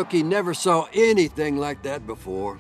rookie never saw anything like that before.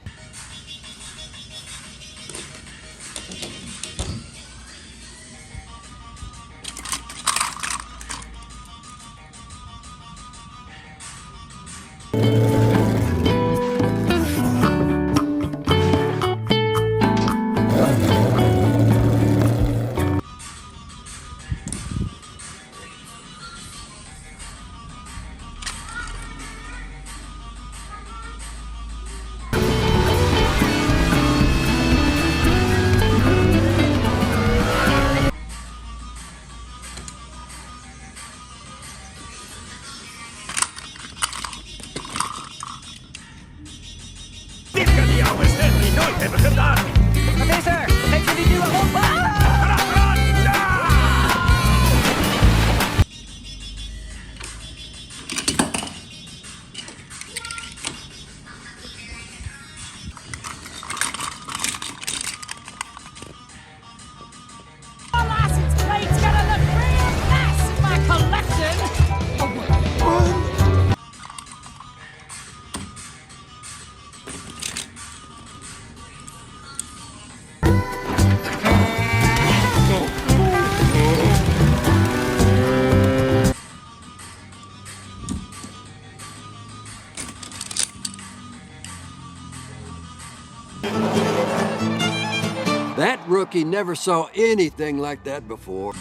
That rookie never saw anything like that before.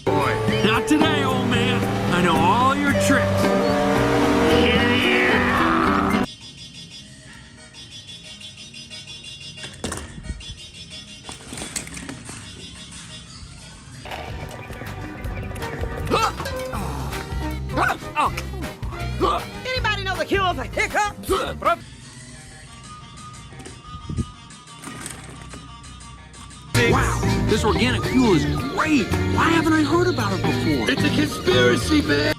Boy, not today, old man. I know all your tricks. Anybody know the cure for hiccups? Wow, this organic fuel is great. Why haven't I heard about it before? It's a conspiracy, man!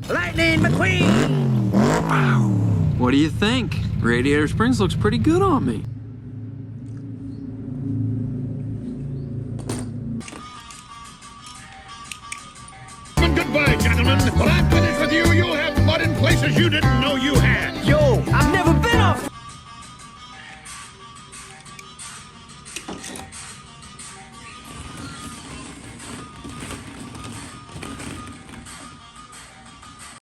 Lightning McQueen! Wow. What do you think? Radiator Springs looks pretty good on me. Goodbye, gentlemen. When I'm finished with you, you'll have mud in places you didn't know you had. Yo, I've never been